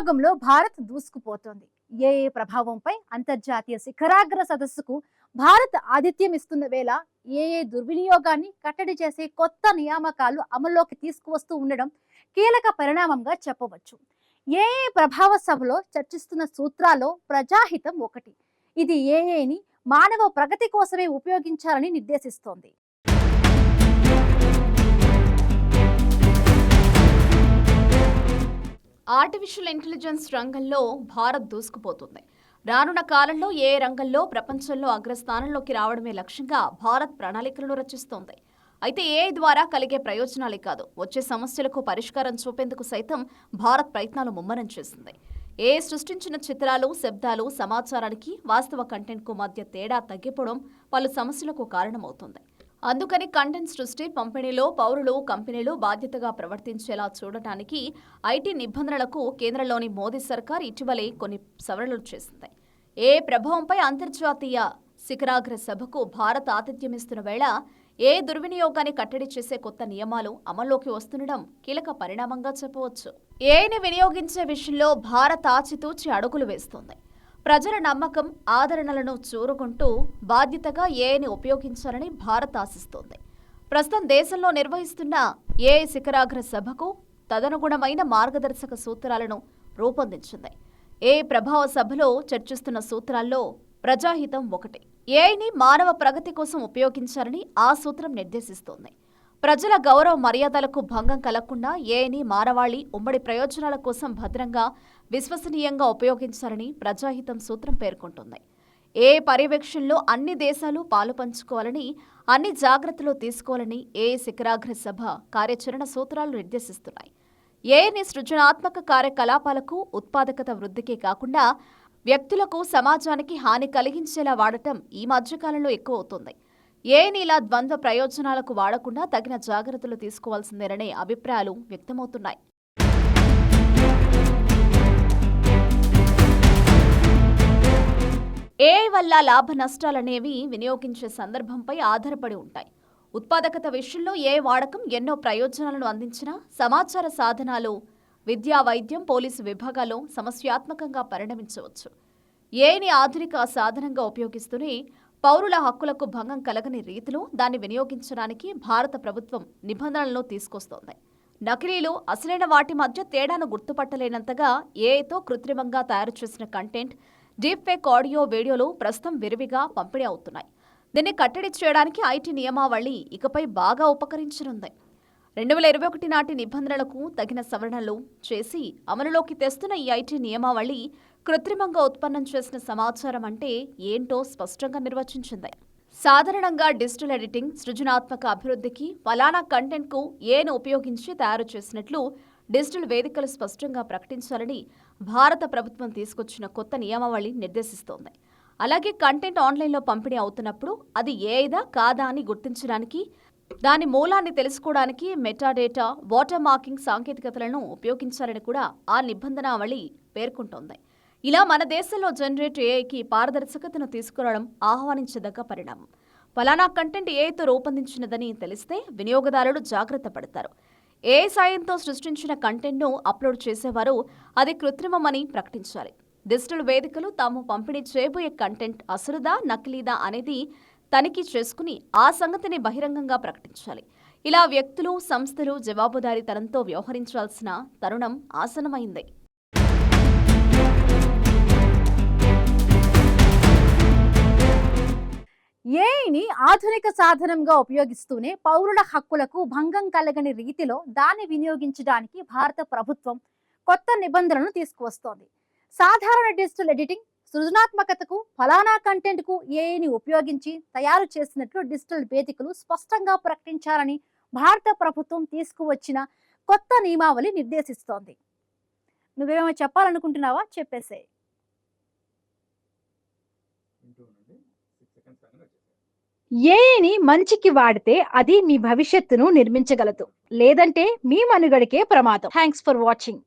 వినియోగంలో భారత్ దూసుకుపోతోంది. ఏఐ ప్రభావంపై అంతర్జాతీయ శిఖరాగ్ర సదస్సుకు భారత్ ఆతిథ్యం ఇస్తున్న వేళ ఏఐ దుర్వినియోగాన్ని కట్టడి చేసే కొత్త నియామకాలు అమల్లోకి తీసుకువస్తూ ఉండడం కీలక పరిణామంగా చెప్పవచ్చు. ఏఐ ప్రభావ సభలో చర్చిస్తున్న సూత్రాల్లో ప్రజాహితం ఒకటి. ఇది ఏఐని మానవ ప్రగతి కోసమే ఉపయోగించాలని నిర్దేశిస్తోంది. ఆర్టిఫిషియల్ ఇంటెలిజెన్స్ రంగంలో భారత్ దూసుకుపోతుంది. రానున్న కాలంలో ఏ రంగంలో ప్రపంచంలో అగ్రస్థానంలోకి రావడమే లక్ష్యంగా భారత్ ప్రణాళికలను రచిస్తోంది. అయితే ఏఐ ద్వారా కలిగే ప్రయోజనాలే కాదు, వచ్చే సమస్యలకు పరిష్కారం చూపేందుకు సైతం భారత్ ప్రయత్నాలు ముమ్మరం చేసింది. ఏఐ సృష్టించిన చిత్రాలు, శబ్దాలు, సమాచారానికి వాస్తవ కంటెంట్కు మధ్య తేడా తగ్గిపోవడం పలు సమస్యలకు కారణమవుతుంది. అందుకని కంటెంట్ సృష్టి, పంపిణీలో పౌరులు, కంపెనీలు బాధ్యతగా ప్రవర్తించేలా చూడటానికి ఐటీ నిబంధనలకు కేంద్రంలోని మోదీ సర్కార్ ఇటీవలే కొన్ని సవరణలు చేసింది. ఏ ప్రభావంపై అంతర్జాతీయ శిఖరాగ్ర సభకు భారత్ ఆతిథ్యమిస్తున్న వేళ ఏ దుర్వినియోగాన్ని కట్టడి చేసే కొత్త నియమాలు అమల్లోకి వస్తుండడం కీలక పరిణామంగా చెప్పవచ్చు. ఏఐని వినియోగించే విషయంలో భారత్ ఆచితూచి అడుగులు వేస్తోంది. ప్రజల నమ్మకం, ఆదరణలను చూరుకుంటూ బాధ్యతగా ఏఐని ఉపయోగించాలని భారత్ ఆశిస్తోంది. ప్రస్తుతం దేశంలో నిర్వహిస్తున్న ఏఐ శిఖరాగ్ర సభకు తదనుగుణమైన మార్గదర్శక సూత్రాలను రూపొందించింది. ఏఐ ప్రభావ సభలో చర్చిస్తున్న సూత్రాల్లో ప్రజాహితం ఒకటి. ఏఐని మానవ ప్రగతి కోసం ఉపయోగించాలని ఆ సూత్రం నిర్దేశిస్తోంది. ప్రజల గౌరవ మర్యాదలకు భంగం కలగకుండా ఏఐని మానవాళి ఉమ్మడి ప్రయోజనాల కోసం భద్రంగా, విశ్వసనీయంగా ఉపయోగించాలని ప్రజాహితం సూత్రం పేర్కొంటుంది. ఏఐ పర్యవేక్షణలో అన్ని దేశాలు పాలుపంచుకోవాలని, అన్ని జాగ్రత్తలు తీసుకోవాలని ఏఐ శిఖరాగ్ర సభ కార్యాచరణ సూత్రాలు నిర్దేశిస్తున్నాయి. ఏఐని సృజనాత్మక కార్యకలాపాలకు, ఉత్పాదకత వృద్ధికే కాకుండా వ్యక్తులకు, సమాజానికి హాని కలిగించేలా వాడటం ఈ మధ్యకాలంలో ఎక్కువ అవుతుంది. ఏఐని ఇలా ద్వంద్వ ప్రయోజనాలకు వాడకుండా తగిన జాగ్రత్తలు తీసుకోవాల్సిందేననే అభిప్రాయాలు వ్యక్తమవుతున్నాయి. ఏఐ వల్ల లాభ నష్టాలనేవి వినియోగించే సందర్భంపై ఆధారపడి ఉంటాయి. ఉత్పాదకత విషయంలో ఏఐ వాడకం ఎన్నో ప్రయోజనాలను అందించినా సమాచార సాధనాలు, విద్యా, వైద్యం, పోలీసు విభాగాల్లో సమస్యాత్మకంగా పరిణమించవచ్చు. ఏఐని ఆధునిక సాధనంగా ఉపయోగిస్తూనే పౌరుల హక్కులకు భంగం కలగని రీతిలో దాన్ని వినియోగించడానికి భారత ప్రభుత్వం నిబంధనలను తీసుకొస్తోంది. నకిలీలు, అసలైన వాటి మధ్య తేడాను గుర్తుపట్టలేనంతగా ఏఐతో కృత్రిమంగా తయారు చేసిన కంటెంట్, డీప్ ఫేక్ ఆడియో, వీడియోలు ప్రస్తుతం విరివిగా పంపిణీ అవుతున్నాయి. దీన్ని కట్టడి చేయడానికి ఐటీ నియమావళి ఇకపై బాగా ఉపకరించనుంది. 2021 నాటి నిబంధనలకు తగిన సవరణలు చేసి అమలులోకి తెస్తున్న ఈ ఐటీ నియమావళి కృత్రిమంగా ఉత్పన్నం చేసిన సమాచారం అంటే ఏంటో స్పష్టంగా నిర్వచించింది. సాధారణంగా డిజిటల్ ఎడిటింగ్, సృజనాత్మక అభివృద్ధికి ఫలానా కంటెంట్కు ఏఐని ఉపయోగించి తయారు చేసినట్లు డిజిటల్ వేదికలు స్పష్టంగా ప్రకటించాలని భారత ప్రభుత్వం తీసుకొచ్చిన కొత్త నియమావళి నిర్దేశిస్తోంది. అలాగే కంటెంట్ ఆన్లైన్లో పంపిణీ అవుతున్నప్పుడు అది ఏఐదా కాదా అని గుర్తించడానికి, దాని మూలాన్ని తెలుసుకోవడానికి మెటాడేటా, వాటర్ మార్కింగ్ సాంకేతికతలను ఉపయోగించాలని కూడా ఆ నిబంధనావళి పేర్కొంటోంది. ఇలా మన దేశంలో జనరేట్ ఏఐకి పారదర్శకతను తీసుకురావడం ఆహ్వానించదగ్గ పరిణామం. ఫలానా కంటెంట్ ఏఐతో రూపొందించినదని తెలిస్తే వినియోగదారులు జాగ్రత్త పడతారు. ఏఐ సాయంతో సృష్టించిన కంటెంట్ను అప్లోడ్ చేసేవారు అది కృత్రిమమని ప్రకటించాలి. డిజిటల్ వేదికలు తాము పంపిణీ చేయబోయే కంటెంట్ అసలుదా, నకిలీదా అనేది తనిఖీ చేసుకుని ఆ సంగతిని బహిరంగంగా ప్రకటించాలి. ఇలా వ్యక్తులు, సంస్థలు జవాబుదారీతనంతో వ్యవహరించాల్సిన తరుణం ఆసన్నమైంది. ఏఐని ఆధునిక సాధనంగా ఉపయోగిస్తూనే పౌరుల హక్కులకు భంగం కలగని రీతిలో దాన్ని వినియోగించడానికి భారత ప్రభుత్వం కొత్త నిబంధనలను తీసుకువస్తోంది. సాధారణ డిజిటల్ ఎడిటింగ్, సృజనాత్మకతకు, ఫలానా కంటెంట్కు ఏఐని ఉపయోగించి తయారు చేసినట్లు డిజిటల్ వేదికలు స్పష్టంగా ప్రకటించాలని భారత ప్రభుత్వం తీసుకువచ్చిన కొత్త నియమావళి నిర్దేశిస్తోంది. నువ్వేమో చెప్పాలనుకుంటున్నావా? చెప్పేసే. ఏఐని మంచికి వాడితే అది మీ భవిష్యత్తును నిర్మించగలదు, లేదంటే మీ మనుగడకే ప్రమాదం. Thanks for watching.